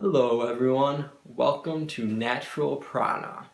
Hello everyone, welcome to Natural Prana.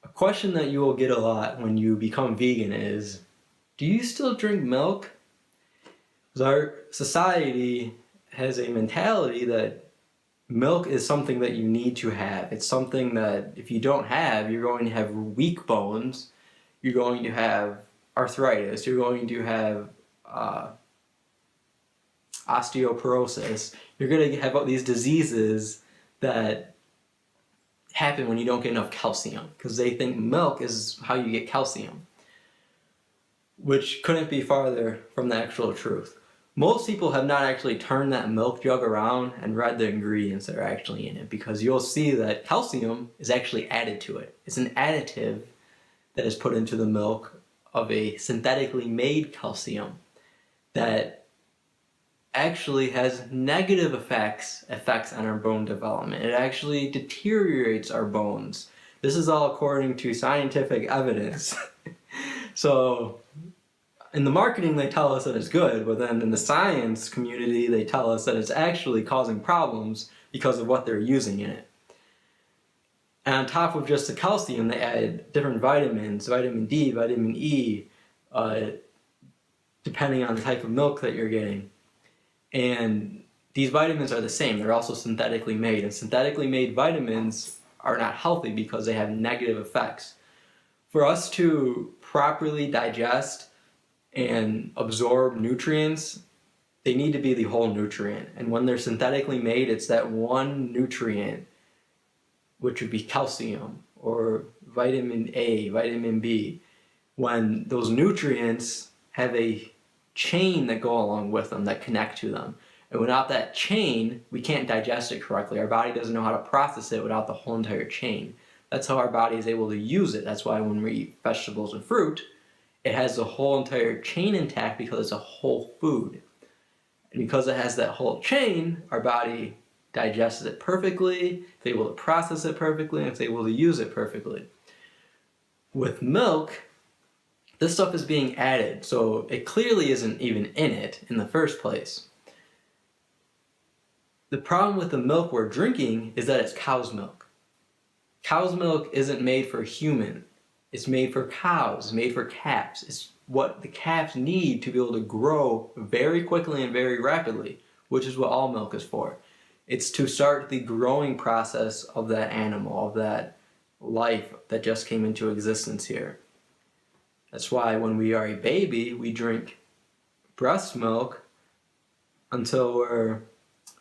A question that you will get a lot when you become vegan is, do you still drink milk? Because our society has a mentality that milk is something that you need to have. It's something that if you don't have, you're going to have weak bones, you're going to have arthritis, you're going to have osteoporosis. You're going to have all these diseases that happen when you don't get enough calcium, because they think milk is how you get calcium, which couldn't be farther from the actual truth. Most people have not actually turned that milk jug around and read the ingredients that are actually in it, because you'll see that calcium is actually added to it. It's an additive that is put into the milk of a synthetically made calcium that actually has negative effects on our bone development. It actually deteriorates our bones. This is all according to scientific evidence. So in the marketing they tell us that it's good, but then in the science community they tell us that it's actually causing problems because of what they're using in it. And on top of just the calcium, they add different vitamins, vitamin D, vitamin E, depending on the type of milk that you're getting. And these vitamins are the same. They're also synthetically made. And synthetically made vitamins are not healthy because they have negative effects. For us to properly digest and absorb nutrients, they need to be the whole nutrient. And when they're synthetically made, it's that one nutrient, which would be calcium or vitamin A, vitamin B. When those nutrients have a chain that go along with them, that connect to them. And without that chain, we can't digest it correctly. Our body doesn't know how to process it without the whole entire chain. That's how our body is able to use it. That's why when we eat vegetables and fruit, it has the whole entire chain intact because it's a whole food. And because it has that whole chain, our body digests it perfectly, it's able to process it perfectly, and it's able to use it perfectly. With milk, this stuff is being added, so it clearly isn't even in it in the first place. The problem with the milk we're drinking is that it's cow's milk. Cow's milk isn't made for human. It's made for cows, it's made for calves. It's what the calves need to be able to grow very quickly and very rapidly, which is what all milk is for. It's to start the growing process of that animal, of that life that just came into existence here. That's why when we are a baby, we drink breast milk until we're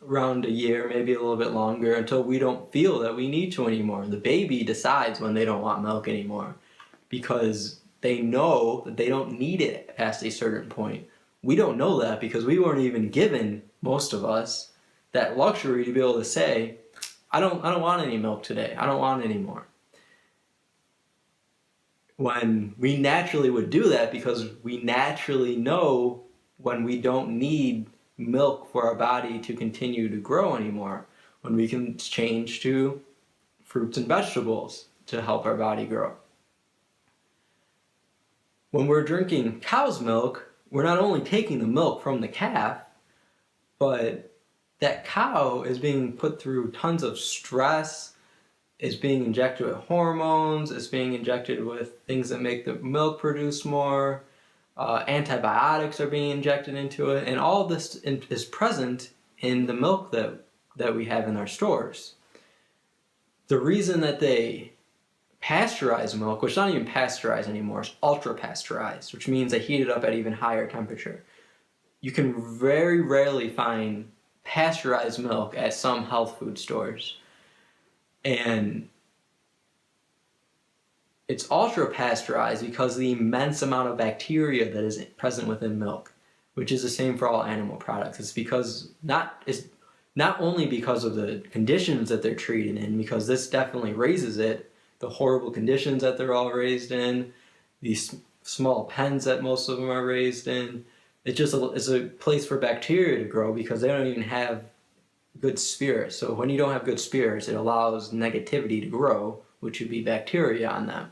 around a year, maybe a little bit longer, until we don't feel that we need to anymore. The baby decides when they don't want milk anymore because they know that they don't need it past a certain point. We don't know that because we weren't even given, most of us, that luxury to be able to say, I don't want any milk today. I don't want it anymore. When we naturally would do that because we naturally know when we don't need milk for our body to continue to grow anymore, when we can change to fruits and vegetables to help our body grow. When we're drinking cow's milk, we're not only taking the milk from the calf, but that cow is being put through tons of stress, is being injected with hormones, it's being injected with things that make the milk produce more, antibiotics are being injected into it, and all of this is present in the milk that we have in our stores. The reason that they pasteurize milk, which is not even pasteurized anymore, it's ultra pasteurized, which means they heat it up at even higher temperature. You can very rarely find pasteurized milk at some health food stores. And it's ultra pasteurized because of the immense amount of bacteria that is present within milk, which is the same for all animal products. It's because it's not only because of the conditions that they're treated in, because this definitely raises it, the horrible conditions that they're all raised in, these small pens that most of them are raised in. It's a place for bacteria to grow because they don't even have good spirits. So when you don't have good spirits, it allows negativity to grow, which would be bacteria on them.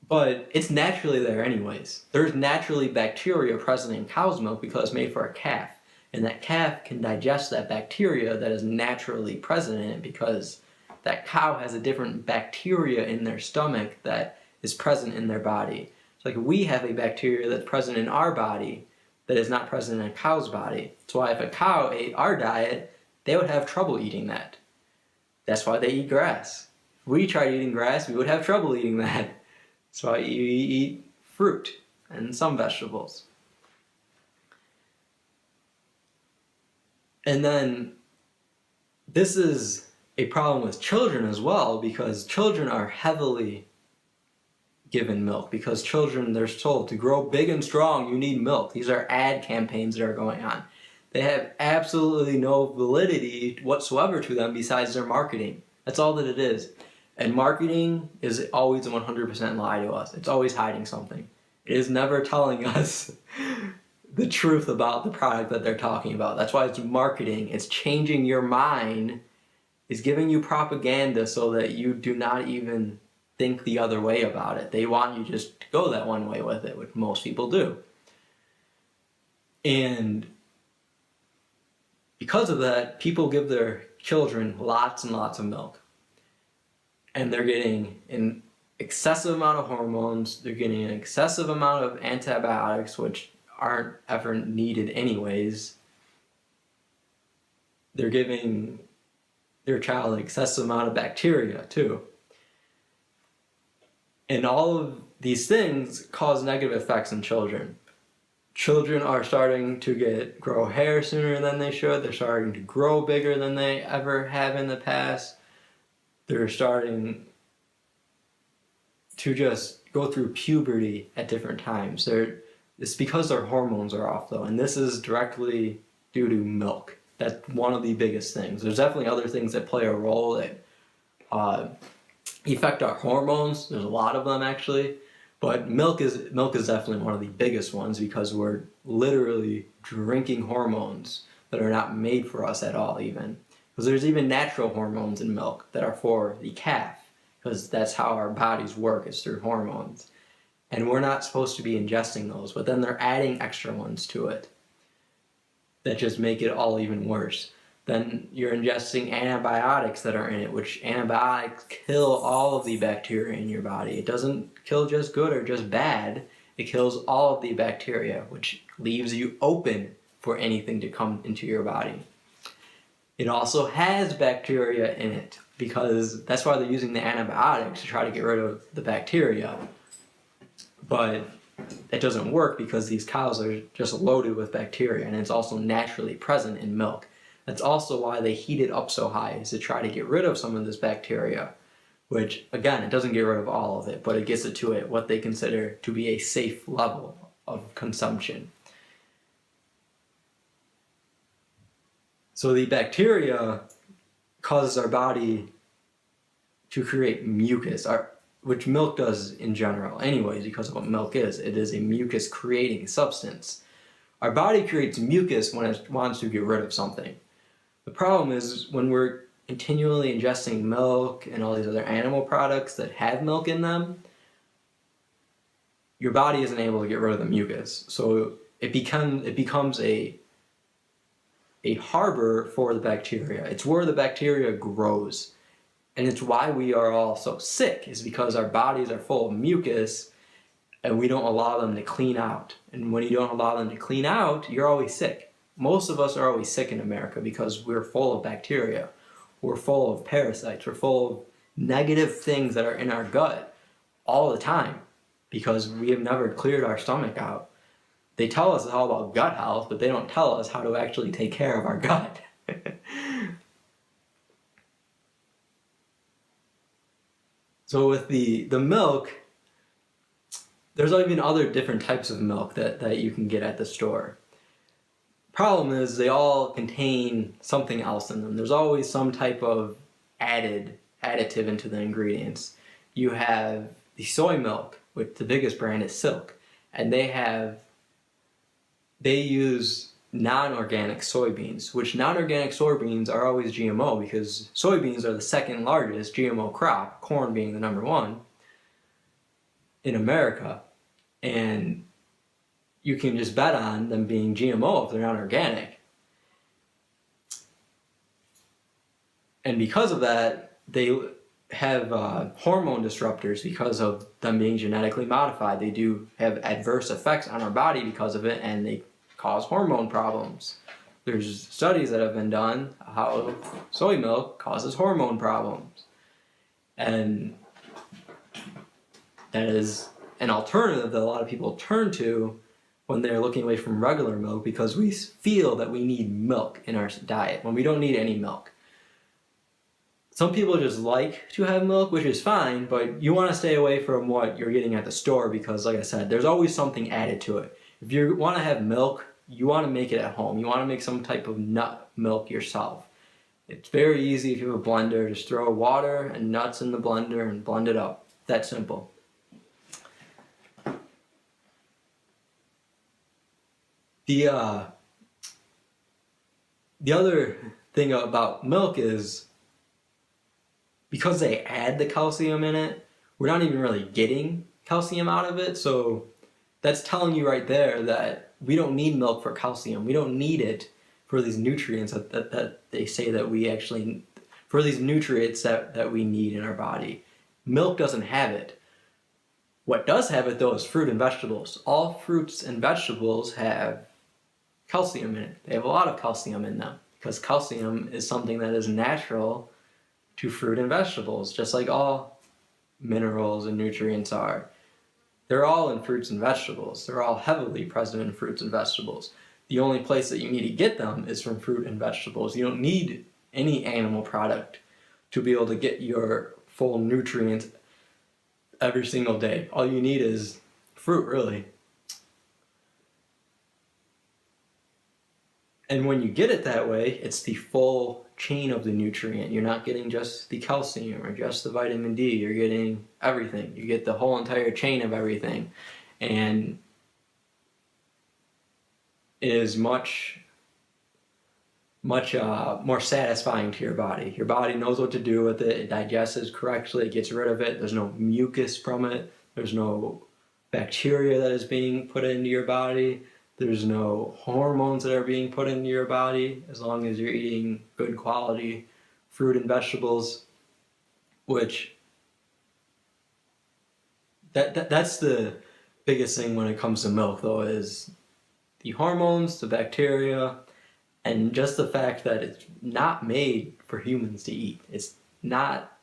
But it's naturally there anyways. There's naturally bacteria present in cow's milk because it's made for a calf. And that calf can digest that bacteria that is naturally present in it because that cow has a different bacteria in their stomach that is present in their body. So like we have a bacteria that's present in our body that is not present in a cow's body. That's why if a cow ate our diet, they would have trouble eating that. That's why they eat grass. If we tried eating grass, we would have trouble eating that. That's why you eat fruit and some vegetables. And then this is a problem with children as well, because children are heavily given milk, because children, they're told to grow big and strong, you need milk. These are ad campaigns that are going on. They have absolutely no validity whatsoever to them besides their marketing. That's all that it is. And marketing is always a 100% lie to us. It's always hiding something. It is never telling us the truth about the product that they're talking about. That's why it's marketing. It's changing your mind. It's giving you propaganda so that you do not even think the other way about it. They want you just to go that one way with it, which most people do. And because of that, people give their children lots and lots of milk. And they're getting an excessive amount of hormones. They're getting an excessive amount of antibiotics, which aren't ever needed anyways. They're giving their child an excessive amount of bacteria too. And all of these things cause negative effects in children. Children are starting to grow hair sooner than they should. They're starting to grow bigger than they ever have in the past. They're starting to just go through puberty at different times. It's because their hormones are off though, and this is directly due to milk. That's one of the biggest things. There's definitely other things that play a role that affect our hormones. There's a lot of them actually, but milk is definitely one of the biggest ones because we're literally drinking hormones that are not made for us at all even. Because there's even natural hormones in milk that are for the calf, because that's how our bodies work, is through hormones. And we're not supposed to be ingesting those, but then they're adding extra ones to it that just make it all even worse. Then you're ingesting antibiotics that are in it, which antibiotics kill all of the bacteria in your body. It doesn't kill just good or just bad. It kills all of the bacteria, which leaves you open for anything to come into your body. It also has bacteria in it, because that's why they're using the antibiotics to try to get rid of the bacteria. But it doesn't work because these cows are just loaded with bacteria, and it's also naturally present in milk. That's also why they heat it up so high, is to try to get rid of some of this bacteria, which again, it doesn't get rid of all of it, but it gets it to what they consider to be a safe level of consumption. So the bacteria causes our body to create mucus, which milk does in general anyways, because of what milk is. It is a mucus creating substance. Our body creates mucus when it wants to get rid of something. The problem is when we're continually ingesting milk and all these other animal products that have milk in them, your body isn't able to get rid of the mucus. So it becomes a harbor for the bacteria. It's where the bacteria grows. And it's why we are all so sick, is because our bodies are full of mucus and we don't allow them to clean out. And when you don't allow them to clean out, you're always sick. Most of us are always sick in America because we're full of bacteria. We're full of parasites. We're full of negative things that are in our gut all the time because we have never cleared our stomach out. They tell us all about gut health, but they don't tell us how to actually take care of our gut. So with the milk, there's even other different types of milk that you can get at the store. Problem is they all contain something else in them. There's always some type of additive into the ingredients. You have the soy milk, which the biggest brand is Silk, and they use non-organic soybeans, which non-organic soybeans are always GMO because soybeans are the second largest GMO crop, corn being the number one in America. And you can just bet on them being GMO if they're not organic. And because of that, they have hormone disruptors because of them being genetically modified. They do have adverse effects on our body because of it, and they cause hormone problems. There's studies that have been done how soy milk causes hormone problems. And that is an alternative that a lot of people turn to when they're looking away from regular milk, because we feel that we need milk in our diet when we don't need any milk. Some people just like to have milk, which is fine, but you want to stay away from what you're getting at the store because, like I said, there's always something added to it. If you want to have milk, you want to make it at home. You want to make some type of nut milk yourself. It's very easy if you have a blender. Just throw water and nuts in the blender and blend it up. That simple. The other thing about milk is because they add the calcium in it, we're not even really getting calcium out of it. So that's telling you right there that we don't need milk for calcium. We don't need it for these nutrients that they say that we actually, for these nutrients that we need in our body. Milk doesn't have it. What does have it though is fruit and vegetables. All fruits and vegetables have calcium in it. They have a lot of calcium in them because calcium is something that is natural to fruit and vegetables, just like all minerals and nutrients are. They're all in fruits and vegetables. They're all heavily present in fruits and vegetables. The only place that you need to get them is from fruit and vegetables. You don't need any animal product to be able to get your full nutrients every single day. All you need is fruit, really. And when you get it that way, it's the full chain of the nutrient. You're not getting just the calcium or just the vitamin D. You're getting everything. You get the whole entire chain of everything. And it is much more satisfying to your body. Your body knows what to do with it. It digests it correctly. It gets rid of it. There's no mucus from it. There's no bacteria that is being put into your body. There's no hormones that are being put into your body as long as you're eating good quality fruit and vegetables, which that's the biggest thing when it comes to milk though, is the hormones, the bacteria, and just the fact that it's not made for humans to eat. It's not,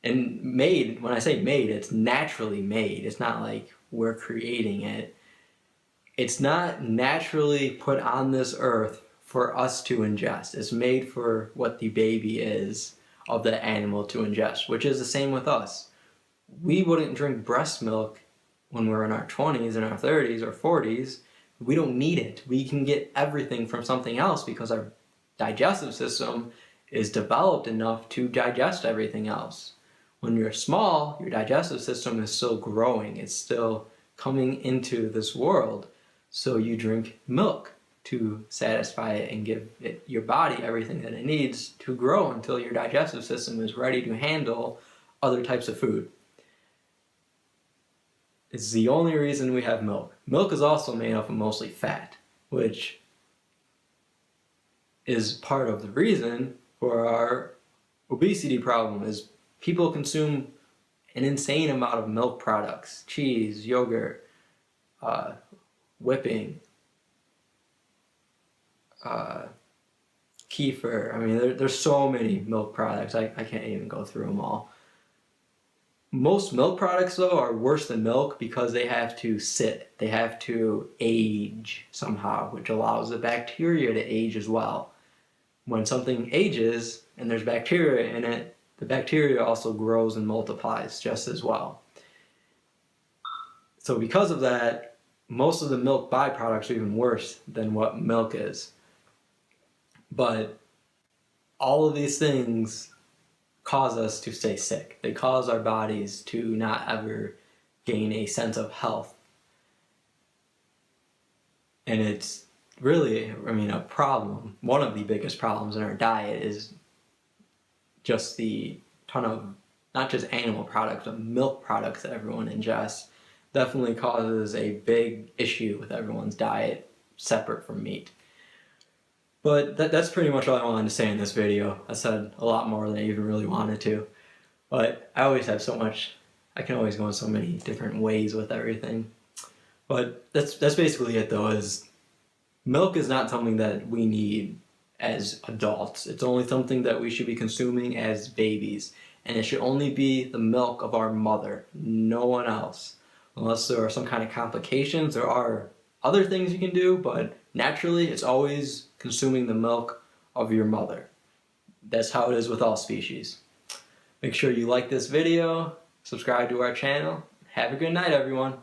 and made, when I say made, it's naturally made. It's not like we're creating it. It's not naturally put on this earth for us to ingest. It's made for what the baby is of the animal to ingest, which is the same with us. We wouldn't drink breast milk when we're in our 20s and our 30s or 40s. We don't need it. We can get everything from something else because our digestive system is developed enough to digest everything else. When you're small, your digestive system is still growing. It's still coming into this world. So you drink milk to satisfy it and give it, your body, everything that it needs to grow until your digestive system is ready to handle other types of food. It's the only reason we have milk. Milk is also made up of mostly fat, which is part of the reason for our obesity problem. Is people consume an insane amount of milk products, cheese, yogurt, whipping, kefir. I mean, there's so many milk products. I can't even go through them all. Most milk products, though, are worse than milk because they have to sit. They have to age somehow, which allows the bacteria to age as well. When something ages and there's bacteria in it, the bacteria also grows and multiplies just as well. So because of that, most of the milk byproducts are even worse than what milk is. But all of these things cause us to stay sick. They cause our bodies to not ever gain a sense of health. And it's really, a problem. One of the biggest problems in our diet is just the ton of, not just animal products, but milk products that everyone ingests. Definitely causes a big issue with everyone's diet separate from meat. But that's pretty much all I wanted to say in this video. I said a lot more than I even really wanted to. But I always have so much, I can always go in so many different ways with everything. But that's basically it though, is milk is not something that we need as adults. It's only something that we should be consuming as babies. And it should only be the milk of our mother, no one else. Unless there are some kind of complications, there are other things you can do, but naturally it's always consuming the milk of your mother. That's how it is with all species. Make sure you like this video, subscribe to our channel. Have a good night, everyone.